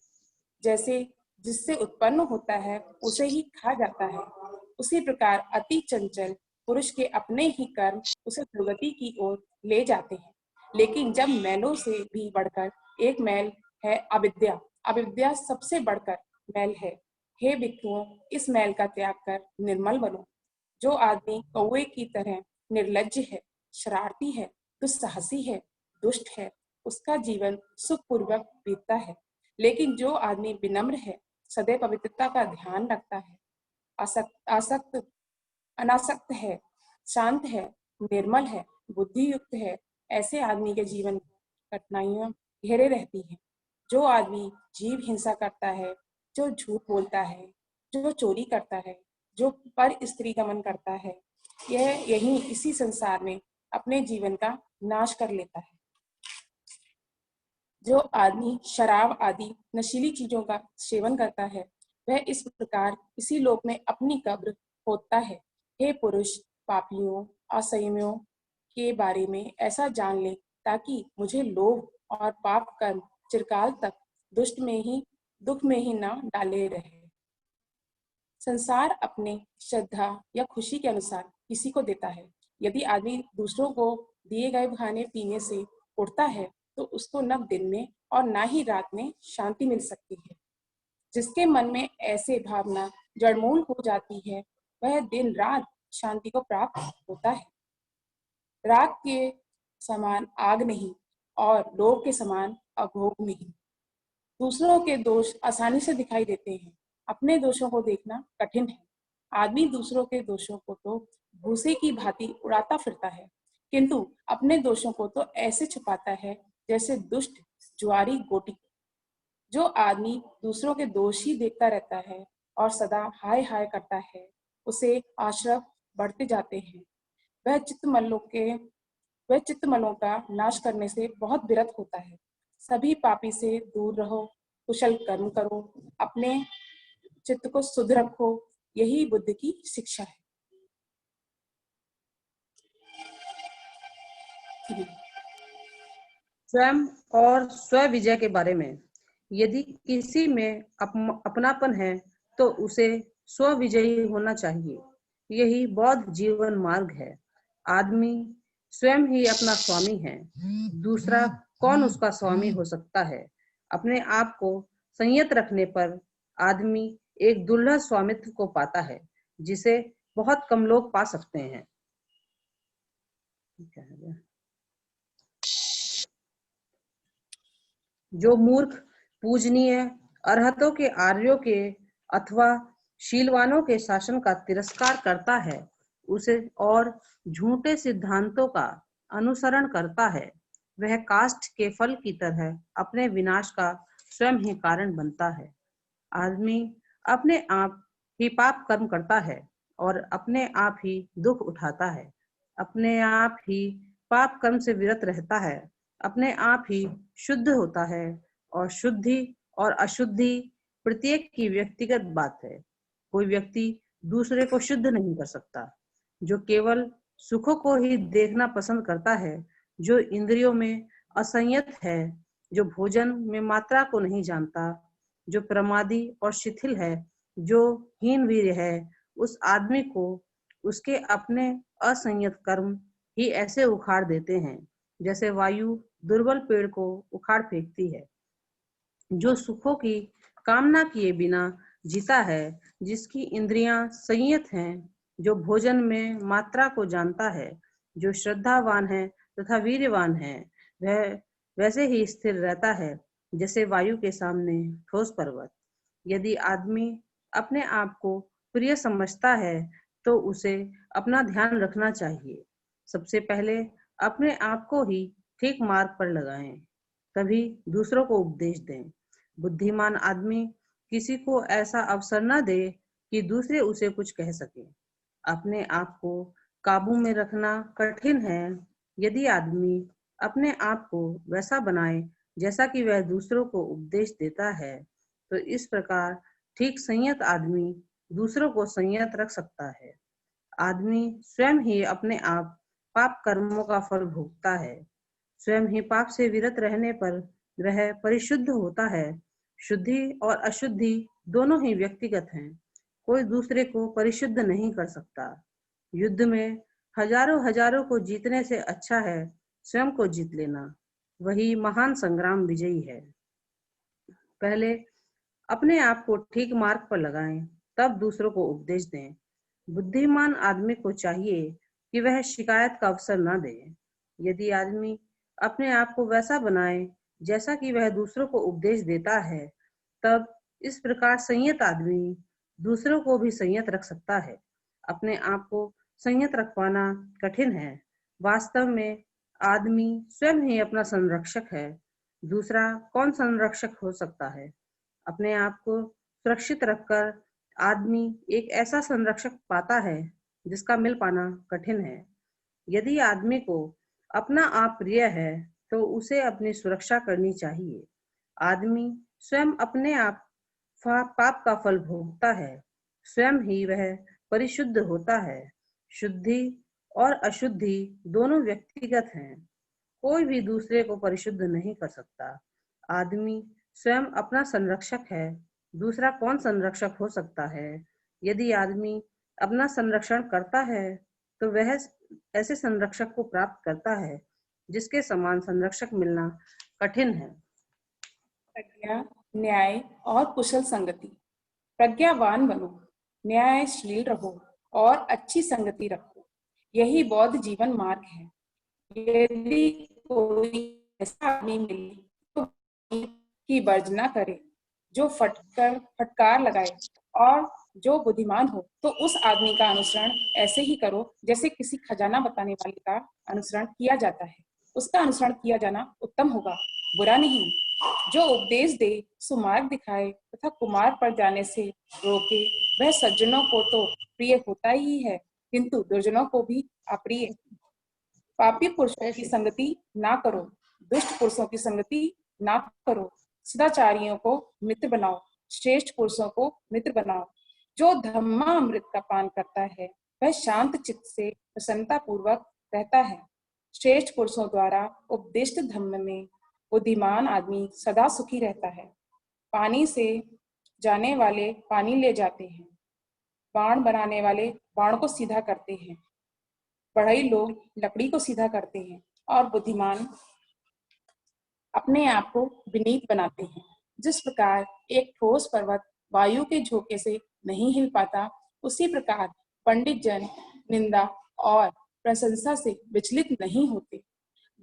जैसे जिससे उत्पन्न होता है उसे ही खा जाता है, उसी प्रकार अति चंचल पुरुष के अपने ही कर्म उसे दुर्गति की ओर ले जाते हैं। लेकिन जब मैलों से भी बढ़कर एक मैल है अविद्या, अविद्या सबसे बढ़कर मैल है। हे भिक्षुओं, इस मैल का त्याग कर निर्मल बनो। जो आदमी कौवे की तरह निर्लज्ज है, शरारती है, दुस्साहसी है, दुष्ट है, उसका जीवन सुखपूर्वक बीतता है। लेकिन जो आदमी विनम्र है, सदैव पवित्रता का ध्यान रखता है, अनासक्त है, शांत है, निर्मल है, बुद्धि युक्त है, ऐसे आदमी के जीवन में कठिनाइयां घेरे रहती हैं। जो आदमी जीव हिंसा करता है, जो झूठ बोलता है, जो चोरी करता है, जो पर स्त्री गमन करता है, यह यही इसी संसार में अपने जीवन का नाश कर लेता है। जो आदमी शराब आदि नशीली चीजों का सेवन करता है, वह इस प्रकार इसी लोक में अपनी कब्र खोदता है। हे पुरुष, पापियों असंयमियों के बारे में ऐसा जान ले ताकि मुझे लोभ और पाप कर्म चिरकाल तक दुख में ही न डाले रहे। संसार अपने श्रद्धा या खुशी के अनुसार किसी को देता है। यदि आदमी दूसरों को दिए गए खाने पीने से उठता है तो उसको न दिन में और न ही रात में शांति मिल सकती है। जिसके मन में ऐसे भावना जड़मूल हो जाती है, वह दिन रात शांति को प्राप्त होता है। राग के समान आग नहीं और लोभ के समान अभोग नहीं। दूसरों के दोष आसानी से दिखाई देते हैं, अपने दोषों को देखना कठिन है। आदमी दूसरों के दोषों को तो भूसे की भांति उड़ाता फिरता है, किंतु अपने दोषों को तो ऐसे छुपाता है जैसे दुष्ट जुआरी गोटी। जो आदमी दूसरों के दोष ही देखता रहता है और सदा हाय हाय करता है, उसे आश्रय बढ़ते जाते हैं। वह चित्तमलों का नाश करने से बहुत विरत होता है। सभी पापी से दूर रहो, कुशल कर्म करो, अपने चित्त को शुद्ध रखो, यही बुद्ध की शिक्षा है। स्वयं और स्व विजय के बारे में, यदि किसी में अपनापन है तो उसे स्व विजयी होना चाहिए। यही बौद्ध जीवन मार्ग है। आदमी स्वयं ही अपना स्वामी है, दूसरा कौन उसका स्वामी हो सकता है। अपने आप को संयत रखने पर आदमी एक दुर्लभ स्वामित्व को पाता है, जिसे बहुत कम लोग पा सकते हैं। जो मूर्ख पूजनीय अरहतों के आर्यों के अथवा शीलवानों के शासन का तिरस्कार करता है, उसे और झूठे सिद्धांतों का अनुसरण करता है, वह काष्ठ के फल की तरह अपने विनाश का स्वयं ही कारण बनता है। आदमी अपने आप ही पाप कर्म करता है और अपने आप ही दुख उठाता है। अपने आप ही पाप कर्म से विरत रहता है, अपने आप ही शुद्ध होता है, और शुद्धि और अशुद्धि प्रत्येक की व्यक्तिगत बात है। कोई व्यक्ति दूसरे को शुद्ध नहीं कर सकता। जो केवल सुखों को ही देखना पसंद करता है, जो इंद्रियों में असंयत है, जो भोजन में मात्रा को नहीं जानता, जो प्रमादी और शिथिल है, जो हीनवीर है, उस आदमी को उसके अपने असंयत कर्म ही ऐसे उखाड़ देते हैं जैसे वायु दुर्बल पेड़ को उखाड़ फेंकती है। जो सुखों की कामना किए बिना जीता है, जिसकी इंद्रियां संयत हैं, जो भोजन में मात्रा को जानता है, जो श्रद्धावान है तथा वीर्यवान है, वह वैसे ही स्थिर रहता है जैसे वायु के सामने ठोस पर्वत। यदि आदमी अपने आप को प्रिय समझता है तो उसे अपना ध्यान रखना चाहिए। सबसे पहले अपने आप को ही ठीक मार्ग पर लगाएं, तभी दूसरों को उपदेश दें। बुद्धिमान आदमी किसी को ऐसा अवसर न दे कि दूसरे उसे कुछ कह सके। अपने आप को काबू में रखना कठिन है। यदि आदमी अपने आप को वैसा बनाए जैसा कि वह दूसरों को उपदेश देता है, तो इस प्रकार ठीक संयत आदमी दूसरों को संयत रख सकता है। आदमी स्वयं ही अपने आप पाप कर्मों का फल भोगता है। स्वयं ही पाप से विरत रहने पर वह परिशुद्ध होता है। शुद्धि और अशुद्धि दोनों ही व्यक्तिगत हैं। कोई दूसरे को परिशुद्ध नहीं कर सकता। युद्ध में हजारों हजारों को जीतने से अच्छा है स्वयं को जीत लेना। वही महान संग्राम विजयी है। पहले अपने आप को ठीक मार्ग पर लगाएं, तब दूसरों को उपदेश दें। बुद्धिमान आदमी को चाहिए कि वह शिकायत का अवसर न दे। यदि आदमी अपने आप को वैसा बनाए जैसा कि वह दूसरों को उपदेश देता है, तब इस प्रकार संयत आदमी दूसरों को भी संयत रख सकता है। अपने आप को संयत रख पाना कठिन है। वास्तव में आदमी स्वयं ही अपना संरक्षक है। दूसरा कौन संरक्षक हो सकता है? अपने आप को सुरक्षित रखकर आदमी एक ऐसा संरक्षक पाता है जिसका मिल पाना कठिन है। यदि आदमी को अपना आप प्रिय है, तो उसे अपनी सुरक्षा करनी चाहिए। आदमी स्वयं अपने आप पाप का फल भोगता है। स्वयं ही वह परिशुद्ध होता है। शुद्धि और अशुद्धि दोनों व्यक्तिगत हैं। कोई भी दूसरे को परिशुद्ध नहीं कर सकता। आदमी स्वयं अपना संरक्षक है। दूसरा कौन संरक्षक हो सकता है? यदि आदमी अपना संरक्षण करता है, तो वह ऐसे संरक्षक को प्राप्त करता है जिसके समान संरक्षक मिलना कठिन है। प्रज्ञा, न्याय और कुशल संगति। प्रज्ञावान बनो, न्यायशील रहो और अच्छी संगति रखो। यही बौद्ध जीवन मार्ग है। यदि कोई ऐसा आदमी मिले तो की वर्जना करे, जो फटकार लगाए और जो बुद्धिमान हो, तो उस आदमी का अनुसरण ऐसे ही करो जैसे किसी खजाना बताने वाले का अनुसरण किया जाता है। उसका अनुसरण किया जाना उत्तम होगा, बुरा नहीं। जो उपदेश दे, सुमार्ग दिखाए तथा कुमार्ग पर जाने से रोके, वह सज्जनों को तो प्रिय होता ही है, किंतु दुर्जनों को भी अप्रिय। पापी पुरुषों की संगति ना करो, दुष्ट पुरुषों की संगति ना करो। सदाचारियों को मित्र बनाओ, श्रेष्ठ पुरुषों को मित्र बनाओ। जो धम्मा अमृत का पान करता है, वह शांत चित्त से प्रसन्नता पूर्वक रहता है। श्रेष्ठ पुरुषों द्वारा उपदिष्ट धम्म में बुद्धिमान आदमी सदा सुखी रहता है। पानी से जाने वाले पानी ले जाते हैं, बाण बनाने वाले बाण को सीधा करते हैं, बढ़ई लोग लकड़ी को सीधा करते हैं और बुद्धिमान अपने आप को विनीत बनाते हैं। जिस प्रकार एक ठोस पर्वत वायु के झोंके से नहीं हिल पाता, उसी प्रकार पंडित जन निंदा और प्रशंसा से विचलित नहीं होते।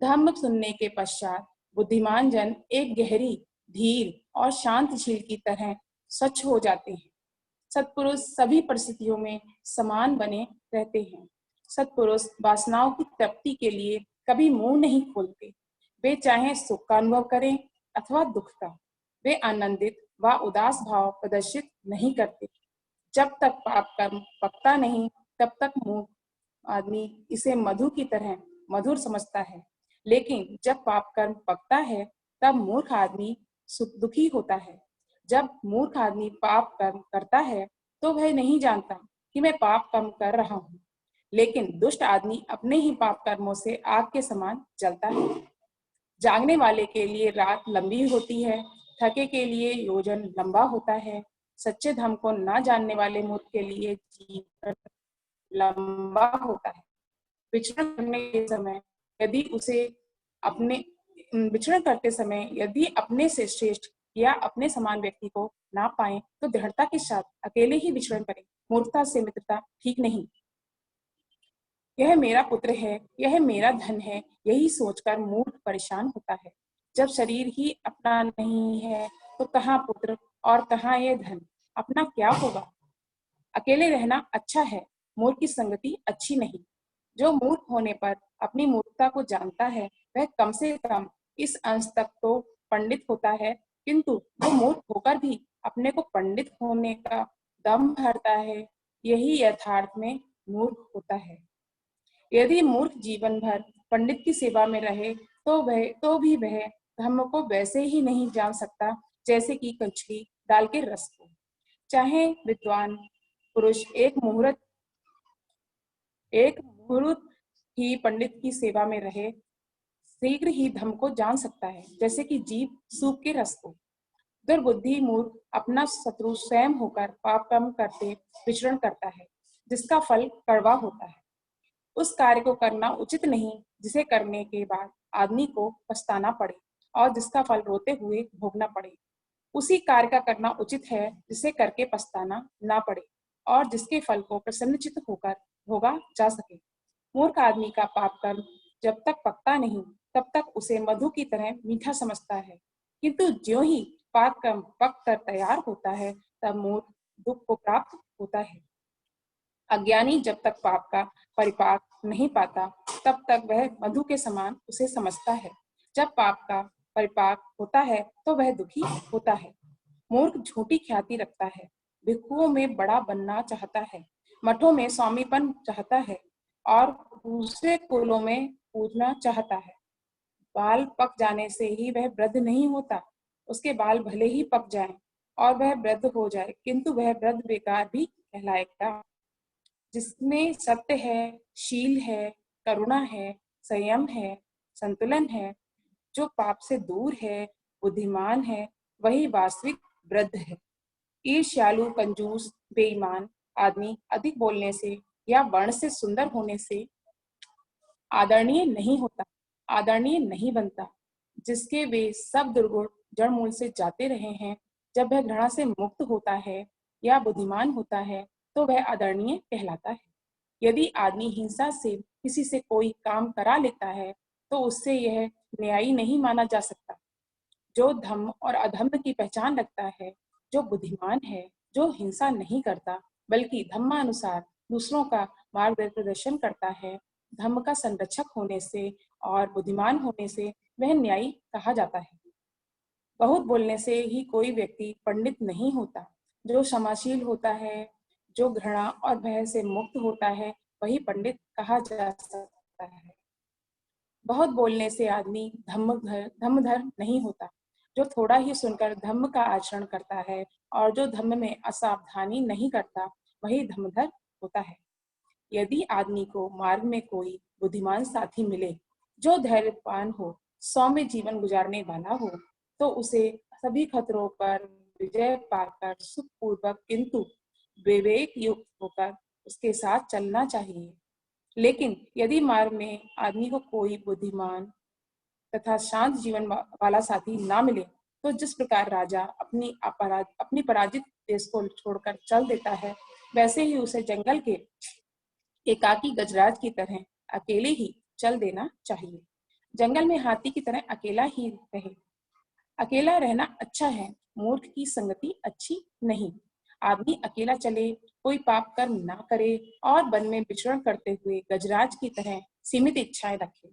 धम्म सुनने के पश्चात बुद्धिमान जन एक गहरी, धीर और शांत झील की तरह स्वच्छ हो जाते हैं। सत्पुरुष सभी परिस्थितियों में समान बने रहते हैं। सत्पुरुष वासनाओं की तृप्ति के लिए कभी मुंह नहीं खोलते। वे चाहे सुख का अनुभव करें अथवा दुख का, वे आनंदित व उदास भाव प्रदर्शित नहीं करते। जब तक पाप कर्म पकता नहीं, तब तक मूर्ख आदमी इसे मधु की तरह मधुर समझता है, लेकिन जब पाप कर्म पकता है, तब मूर्ख आदमी दुखी होता है। जब मूर्ख आदमी पाप कर्म करता है, तो वह नहीं जानता कि मैं पाप कर्म कर रहा हूँ, लेकिन दुष्ट आदमी अपने ही पाप कर्मों से आग के समान जलता है। जागने वाले के लिए रात लंबी होती है, थके के लिए योजन लंबा होता है। सच्चे धर्म को न जानने वाले मूर्ख के लिए जीवन लंबा होता है। विचरण करने के समय यदि विचरण करते समय यदि अपने से श्रेष्ठ या अपने समान व्यक्ति को ना पाए, तो दृढ़ता के साथ अकेले ही विचरण करें। मूर्खता से मित्रता ठीक नहीं। यह मेरा पुत्र है, यह मेरा धन है, यही सोचकर मूर्ख परेशान होता है। जब शरीर ही अपना नहीं है, तो कहाँ पुत्र और कहाँ यह धन? अपना क्या होगा? अकेले रहना अच्छा है, मूर्ख की संगति अच्छी नहीं। जो मूर्ख होने पर अपनी मूर्खता को जानता है, वह कम से कम इस अंश तक तो पंडित होता है, किंतु वो मूर्ख होकर भी अपने को पंडित होने का दम भरता है, यही यथार्थ में मूर्ख होता है। यदि मूर्ख जीवन भर पंडित की सेवा में रहे तो भी वह धर्म को वैसे ही नहीं जान सकता जैसे कि कचली दाल के रस को। चाहे विद्वान पुरुष एक मुहूर्त ही पंडित की सेवा में रहे, शीघ्र ही धर्म को जान सकता है, जैसे कि जीभ सूप के रस को। दुर्बुद्धि मूर्ख अपना शत्रु स्वयं होकर पाप कर्म करते विचरण करता है, जिसका फल कड़वा होता है। उस कार्य को करना उचित नहीं जिसे करने के बाद आदमी को पछताना पड़े और जिसका फल रोते हुए भोगना पड़े। उसी कार्य का करना उचित है जिसे करके पछताना ना पड़े और जिसके फल को प्रसन्नचित्त होकर भोगा जा सके। मूर्ख आदमी का पाप कर्म जब तक पकता नहीं तब तक उसे मधु की तरह मीठा समझता है, किंतु ज्यों ही पाप कर्म पक कर तैयार होता है तब मूर्ख दुख को प्राप्त होता है। अज्ञानी जब तक पाप का परिपाक नहीं पाता तब तक वह मधु के समान उसे समझता है। जब पाप का परिपाक होता है तो वह दुखी होता है। मूर्ख झूठी ख्याति रखता है, भिक्षुओं में बड़ा बनना चाहता है, मठों में स्वामीपन चाहता है और दूसरे कुलों में पूजना चाहता है। बाल पक जाने से ही वह वृद्ध नहीं होता। उसके बाल भले ही पक जाएं और वह वृद्ध हो जाए, किंतु वह वृद्ध बेकार भी कहलाएगा। जिसमें सत्य है, शील है, करुणा है, संयम है, संतुलन है, जो पाप से दूर है, बुद्धिमान है, वही वास्तविक वृद्ध है। ईर्ष्यालु, कंजूस, बेईमान आदमी अधिक बोलने से या वर्ण से सुंदर होने से आदरणीय नहीं होता, आदरणीय नहीं बनता। जिसके वे सब दुर्गुण जड़ मूल से जाते रहे हैं, जब वह घृणा से मुक्त होता है या बुद्धिमान होता है तो वह आदरणीय कहलाता है। यदि आदमी हिंसा से किसी से कोई काम करा लेता है तो उससे यह न्यायी नहीं माना जा सकता। जो धर्म और अधर्म की पहचान रखता है, जो बुद्धिमान है, जो हिंसा नहीं करता बल्कि धर्मानुसार दूसरों का मार्गदर्शन करता है, धर्म का संरक्षक होने से और बुद्धिमान होने से वह न्यायी कहा जाता है। बहुत बोलने से ही कोई व्यक्ति पंडित नहीं होता। जो क्षमाशील होता है, जो घृणा और भय से मुक्त होता है, वही पंडित कहा जा सकता है। बहुत बोलने से आदमी धर्मधर नहीं होता। जो थोड़ा ही सुनकर धर्म का आचरण करता है और जो धर्म में असावधानी नहीं करता, वही धर्मधर होता है। यदि आदमी को मार्ग में कोई बुद्धिमान साथी मिले जो धैर्यवान हो, सौम्य जीवन गुजारने वाला हो, तो उसे सभी खतरों पर विजय पाकर सुखपूर्वक किंतु विवेक युक्त होकर उसके साथ चलना चाहिए। लेकिन यदि मार्ग में आदमी को कोई बुद्धिमान तथा शांत जीवन वाला साथी ना मिले, तो जिस प्रकार राजा अपनी पराजित देश को छोड़कर चल देता है, वैसे ही उसे जंगल के एकाकी गजराज की तरह अकेले ही चल देना चाहिए। जंगल में हाथी की तरह अकेला ही रहे। अकेला रहना अच्छा है, मूर्ख की संगति अच्छी नहीं। आदमी अकेला चले, कोई पाप कर्म ना करे और वन में विचरण करते हुए गजराज की तरह सीमित इच्छाएं रखे।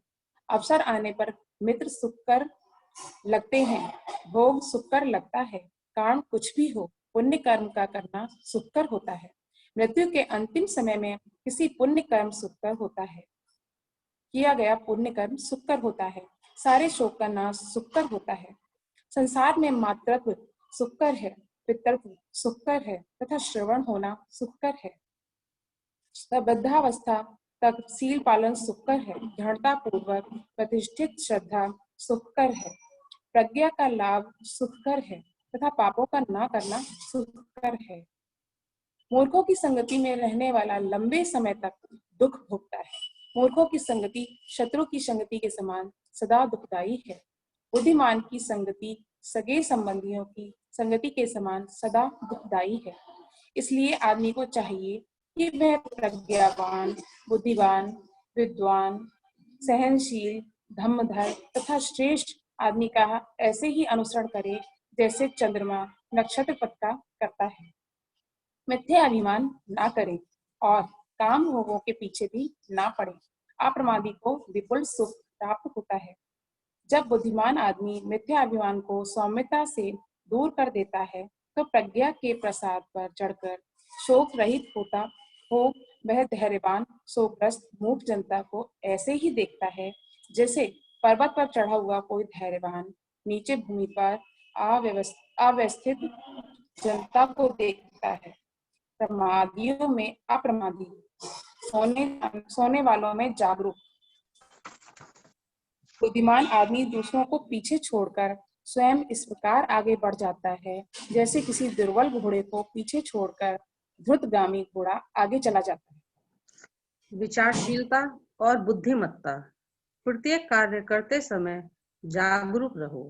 अवसर आने पर मित्र सुखकर लगते हैं, भोग सुखकर लगता है। कारण कुछ भी हो, पुण्य कर्म का करना सुखकर होता है। मृत्यु के अंतिम समय में किसी पुण्य कर्म सुखकर होता है। किया गया पुण्य कर्म सुखकर होता है। सारे शोक का नाश सुखकर होता है। संसार में मातृत्व सुखकर है, पितृत्व सुखकर है तथा श्रवण होना सुखकर है। वृद्धावस्था तक सील पालन सुखकर है। दृढ़ता पूर्वक प्रतिष्ठित श्रद्धा सुखकर है। प्रज्ञा का लाभ सुखकर है तथा पापों का ना करना सुखकर है। मूर्खों की संगति में रहने वाला लंबे समय तक दुख भोगता है। मूर्खों की संगति शत्रु की संगति के समान सदा दुखदायी है। बुद्धिमान की संगति सगे संबंधियों की संगति के समान सदा दुखदायी है। इसलिए आदमी को चाहिए कि वह प्रज्ञावान, बुद्धिमान, विद्वान, सहनशील, धर्मधर तथा श्रेष्ठ आदमी का ऐसे ही अनुसरण करे जैसे चंद्रमा नक्षत्र पथ का करता है। मिथ्या अभिमान ना करे और काम भोगों के पीछे भी ना पड़े। अप्रमादी को विपुल सुख प्राप्त होता है। जब बुद्धिमान आदमी मिथ्या अभिमान को सौम्यता से दूर कर देता है, तो प्रज्ञा के प्रसाद पर चढ़कर शोक रहित होता हो वह धैर्यवान शोकग्रस्त मूक जनता को ऐसे ही देखता है जैसे पर्वत पर चढ़ा हुआ कोई धैर्यवान नीचे भूमि पर अव्यवस्थित जनता को देखता है। प्रमादियों में अप्रमादी, सोने वालों में जागरूक। बुद्धिमान आदमी दूसरों को पीछे छोड़कर स्वयं इस प्रकार आगे बढ़ जाता है जैसे किसी दुर्बल घोड़े को पीछे छोड़कर द्रुतगामी घोड़ा आगे चला जाता है। विचारशीलता और बुद्धिमत्ता। प्रत्येक कार्य करते समय जागरूक रहो।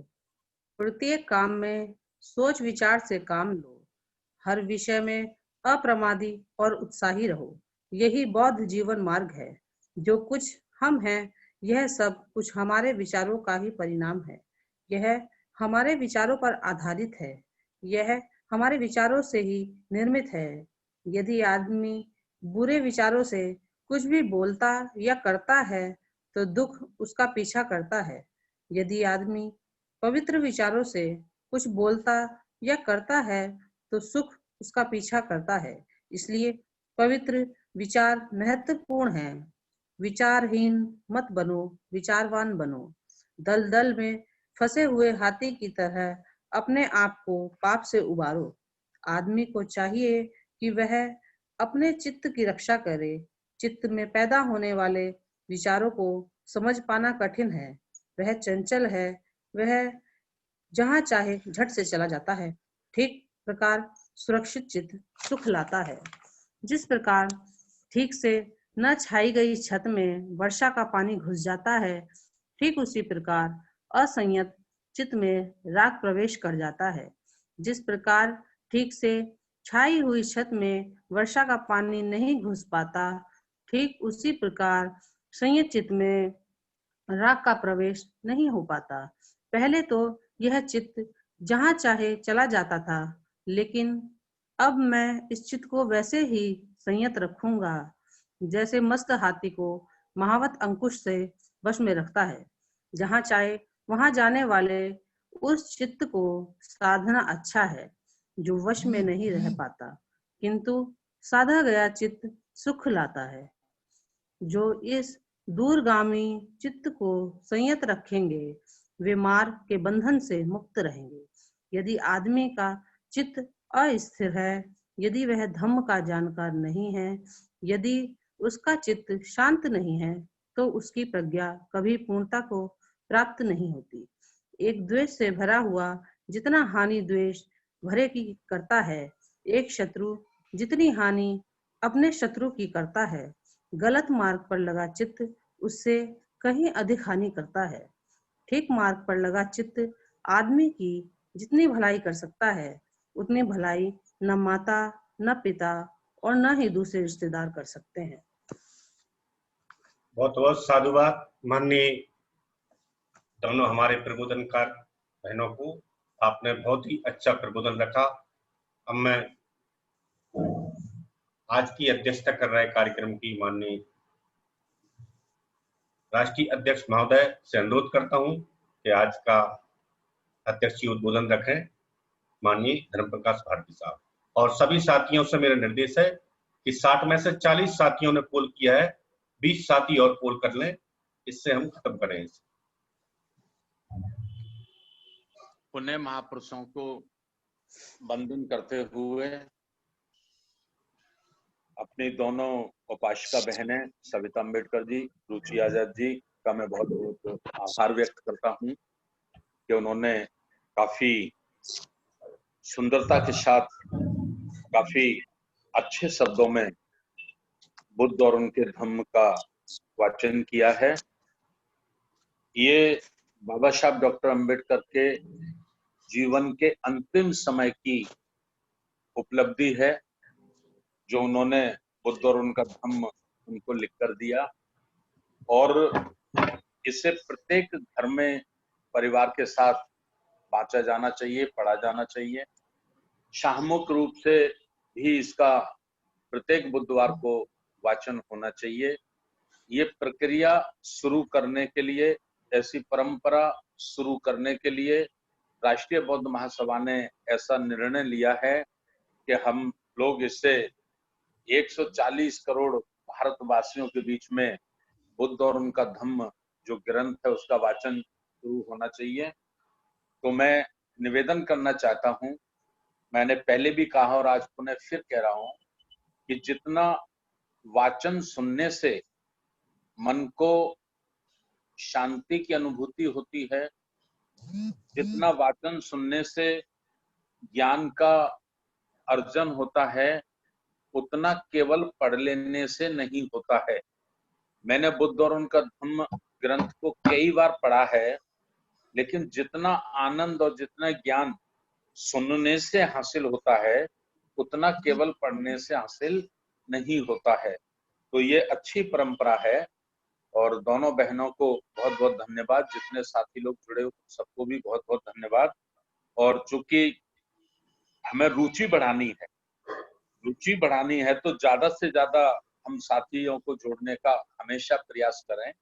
प्रत्येक काम में सोच विचार से काम लो। हर विषय में अप्रमादी और उत्साही रहो। यही बौद्ध जीवन मार्ग है। जो कुछ हम हैं, यह सब कुछ हमारे विचारों का ही परिणाम है। यह हमारे विचारों पर आधारित है। यह हमारे विचारों से ही निर्मित है। यदि आदमी बुरे विचारों से कुछ भी बोलता या करता है तो दुख उसका पीछा करता है। यदि आदमी पवित्र विचारों से कुछ बोलता या करता है तो सुख उसका पीछा करता है। इसलिए पवित्र विचार महत्वपूर्ण है। विचारहीन मत बनो, विचारवान बनो। दलदल में फंसे हुए हाथी की तरह अपने आप को पाप से उबारो। आदमी को चाहिए कि वह अपने चित्त की रक्षा करे। चित्त में पैदा होने वाले विचारों को समझ पाना कठिन है। वह चंचल है, वह जहाँ चाहे झट से चला जाता है। ठीक प्रकार सुरक्षित चित्त सुख लाता है। जिस प्रकार ठीक से न छाई गई छत में वर्षा का पानी घुस जाता है, ठीक उसी प्रकार असंयत चित्त में राग प्रवेश कर जाता है। जिस प्रकार ठीक से छाई हुई छत में वर्षा का पानी नहीं घुस पाता, ठीक उसी प्रकार संयत चित्त में राग का प्रवेश नहीं हो पाता। पहले तो यह चित्त जहाँ चाहे चला जाता था, लेकिन अब मैं इस चित्त को वैसे ही संयत रखूंगा जैसे मस्त हाथी को महावत अंकुश से वश में रखता है। जहाँ चाहे वहां जाने वाले उस चित्त को साधना अच्छा है जो वश में नहीं रह पाता, किंतु साधा गया चित्त सुख लाता है। जो इस दूरगामी चित्त को संयत रखेंगे वे मार्ग के बंधन से मुक्त रहेंगे। यदि आदमी का चित्त अस्थिर है, यदि वह धम्म का जानकार नहीं है, यदि उसका चित्त शांत नहीं है, तो उसकी प्रज्ञा कभी पूर्णता को प्राप्त नहीं होती। एक द्वेष से भरा हुआ जितना हानि द्वेष भरे की करता है, एक शत्रु जितनी हानि अपने शत्रु की करता है, गलत मार्ग पर लगा चित्त उससे कहीं अधिक हानि करता है। ठीक मार्ग पर लगा चित्त आदमी की जितनी भलाई कर सकता है, उतनी भलाई न माता, न पिता और न ही दूसरे रिश्तेदार कर सकते हैं। बहुत बहुत साधुवाद माननीय दोनों हमारे प्रबोधनकार बहनों को। आपने बहुत ही अच्छा प्रबोधन रखा। अब मैं आज की अध्यक्षता कर रहे कार्यक्रम की माननीय राष्ट्रीय अध्यक्ष महोदय से अनुरोध करता हूं कि आज का अध्यक्षीय उद्बोधन रखें माननीय धर्म प्रकाश भारती साहब। और सभी साथियों से मेरा निर्देश है कि 60 में से 40 साथियों ने पोल किया है, 20 साथी और पोल कर लें, इससे हम खत्म करें। पुण्य महापुरुषों को वंदन करते हुए अपनी दोनों उपासिका बहनें सविता अम्बेडकर जी, रुचि आजाद जी का मैं बहुत बहुत आभार व्यक्त करता हूं कि उन्होंने काफी सुंदरता के साथ काफी अच्छे शब्दों में बुद्ध और उनके धम्म का वाचन किया है। ये बाबा साहब डॉक्टर अम्बेडकर के जीवन के अंतिम समय की उपलब्धि है जो उन्होंने बुद्ध और उनका धम्म उनको लिख कर दिया, और इसे प्रत्येक घर में परिवार के साथ बांटा जाना चाहिए, पढ़ा जाना चाहिए। सामूहिक रूप से भी इसका प्रत्येक बुधवार को वाचन होना चाहिए। ये प्रक्रिया शुरू करने के लिए, ऐसी परंपरा शुरू करने के लिए राष्ट्रीय बौद्ध महासभा ने ऐसा निर्णय लिया है कि हम लोग इससे 140 करोड़ भारतवासियों के बीच में बुद्ध और उनका धम्म जो ग्रंथ है उसका वाचन शुरू होना चाहिए। तो मैं निवेदन करना चाहता हूं, मैंने पहले भी कहा और आज पुनः फिर कह रहा हूं कि जितना वाचन सुनने से मन को शांति की अनुभूति होती है, जितना वाचन सुनने से ज्ञान का अर्जन होता है, उतना केवल पढ़ लेने से नहीं होता है। मैंने बुद्ध और उनका धम्म ग्रंथ को कई बार पढ़ा है, लेकिन जितना आनंद और जितना ज्ञान सुनने से हासिल होता है, उतना केवल पढ़ने से हासिल नहीं होता है। तो ये अच्छी परंपरा है और दोनों बहनों को बहुत बहुत धन्यवाद। जितने साथी लोग जुड़े सबको भी बहुत बहुत धन्यवाद। और चूंकि हमें रुचि बढ़ानी है तो ज्यादा से ज्यादा हम साथियों को जोड़ने का हमेशा प्रयास करें।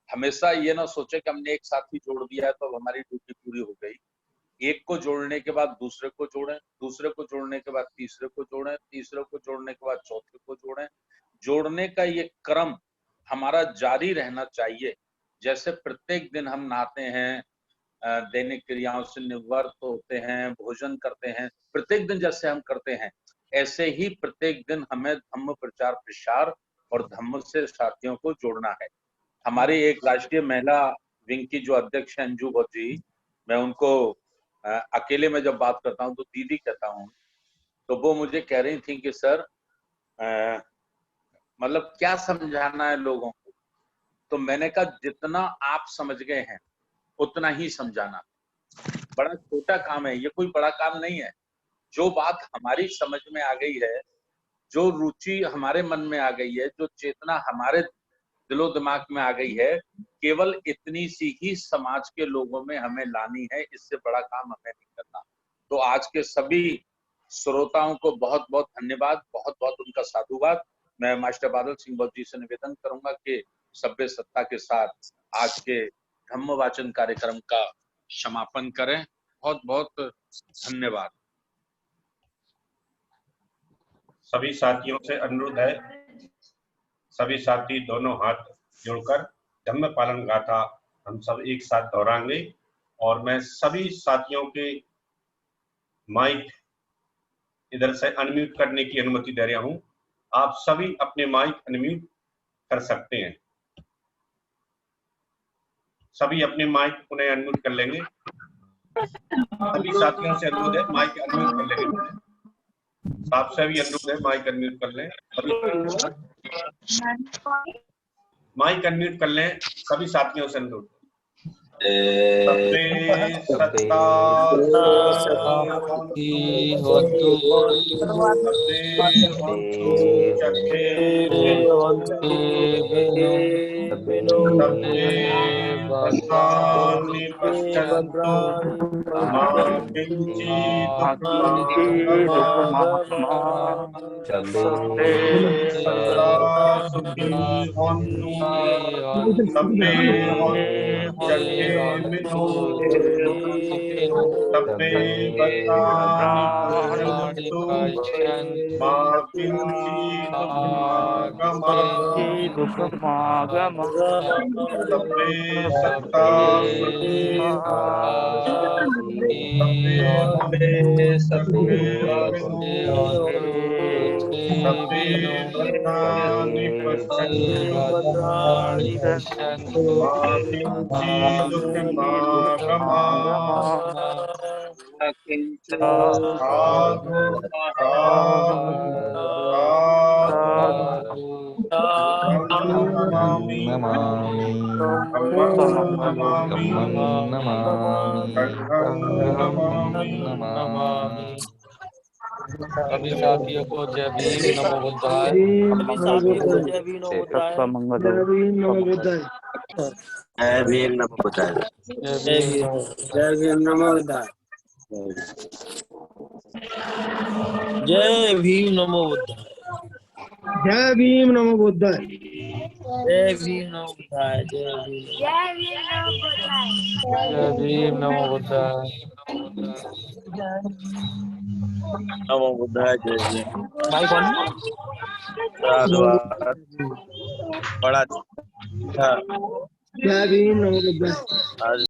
हमेशा ये ना सोचे कि हमने एक साथी जोड़ दिया है तो हमारी ड्यूटी पूरी हो गई। एक को जोड़ने के बाद दूसरे को जोड़ें, दूसरे को जोड़ने के बाद तीसरे को जोड़ें, तीसरे को जोड़ने के बाद चौथे को जोड़ें। जोड़ने का ये क्रम हमारा जारी रहना चाहिए। जैसे प्रत्येक दिन हम नहाते हैं, दैनिक क्रियाओं से निवृत्त होते हैं, भोजन करते हैं, प्रत्येक दिन जैसे हम करते हैं, ऐसे ही प्रत्येक दिन हमें धम्म प्रचार प्रसार और धम्म से साथियों को जोड़ना है। हमारी एक राष्ट्रीय महिला विंग की जो अध्यक्ष है अंजू भट्ट जी, मैं उनको अकेले में जब बात करता हूँ तो दीदी कहता हूँ, तो वो मुझे कह रही थी कि सर मतलब क्या समझाना है लोगों को। तो मैंने कहा जितना आप समझ गए हैं उतना ही समझाना। बड़ा छोटा काम है, ये कोई बड़ा काम नहीं है। जो बात हमारी समझ में आ गई है, जो रुचि हमारे मन में आ गई है, जो चेतना हमारे दिलो दिमाग में आ गई है, केवल इतनी सी ही समाज के लोगों में हमें लानी है। इससे बड़ा काम हमें नहीं करना। तो आज के सभी श्रोताओं को बहुत बहुत धन्यवाद, बहुत बहुत उनका साधुवाद। मैं मास्टर बादल सिंह बौद्ध जी से निवेदन करूंगा कि सभ्य सत्ता के साथ आज के धम्म वाचन कार्यक्रम का समापन करें। बहुत बहुत धन्यवाद। सभी साथियों से अनुरोध है, सभी साथी दोनों हाथ जोड़कर धम्म पालन गाथा हम सब एक साथ दोहराएंगे। और मैं सभी साथियों के माइक इधर से अनम्यूट करने की अनुमति दे रहा हूं। आप सभी अपने माइक अनम्यूट कर सकते हैं। सभी अपने माइक पुनः अनम्यूट कर लेंगे। सभी साथियों से अनुरोध है, माइक अनम्यूट कर लेंगे। आपसे भी अनुरोध है, माइक अनम्यूट कर लें। माइक अनम्यूट कर लें, सभी साथियों से अनुरोध। सभ्य सत्ता होतु चखे भद्राणि पश्यन्तु मा किञ्चित् सभ्ये सत्ता सुखिनो हन्तु सभ्ये चखे सभ्ये भद्राणि पश्यन्तु मा किञ्चित् दुःखमागमः सभ्ये सत्ता सुखिनो सभ्ये भद्राणि पश्यन्तु मा किञ्चित् दुःखमागमः। साधु नमामि नमामि। सभी साथियों को जय भीम, नमो बुद्धाय। सभी साथियों को जय भीम, नमो बुद्धाय। जय भीम, नमो बुद्धाय। जय भीम, नमो बुद्धाय। जय भीम, नमो बुद्धाय। जय भीम नमो बुद्धाय। जय भीम नमो बुद्धाय। जय भीम नमो बुद्धाय। नमो बुद्धाय। जय भीम। भाई कौन बड़ा अच्छा जय भीम नमो बुद्धाय। आज